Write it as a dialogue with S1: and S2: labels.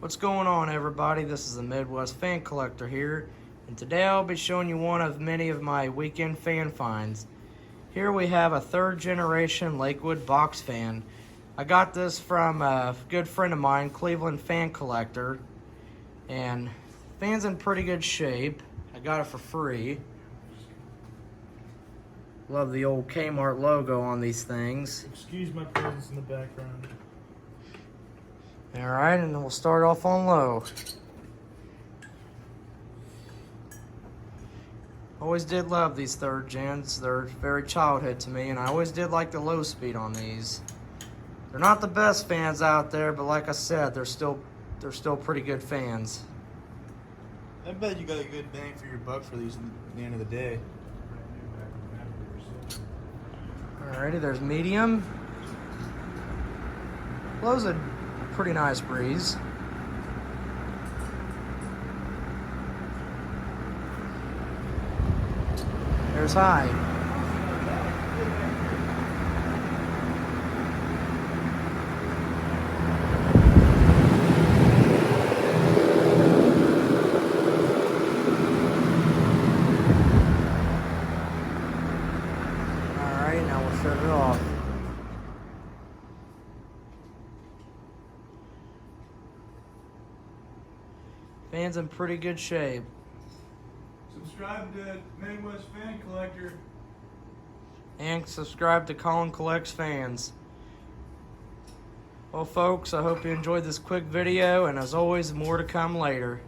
S1: What's going on, everybody? This is the Midwest Fan Collector here, and today I'll be showing you one of many of my weekend fan finds. Here we have a third generation Lakewood box fan. I got this from a good friend of mine, Cleveland Fan Collector, and fan's in pretty good shape. I got it for free. Love the old Kmart logo on these things.
S2: Excuse my presence in the background.
S1: Alright, and we'll start off on low. Always did love these third gens. They're very childhood to me, and I always did like the low speed on these. They're not the best fans out there, but like I said, they're still pretty good fans.
S2: I bet you got a good bang for your buck for these at the end of the day.
S1: Alrighty, there's medium. Blows a pretty nice breeze. There's high. Alright, now we'll shut it off. Fan's in pretty good shape.
S2: Subscribe to Midwest Fan Collector.
S1: And subscribe to Colin Collects Fans. Well, folks, I hope you enjoyed this quick video, and as always, more to come later.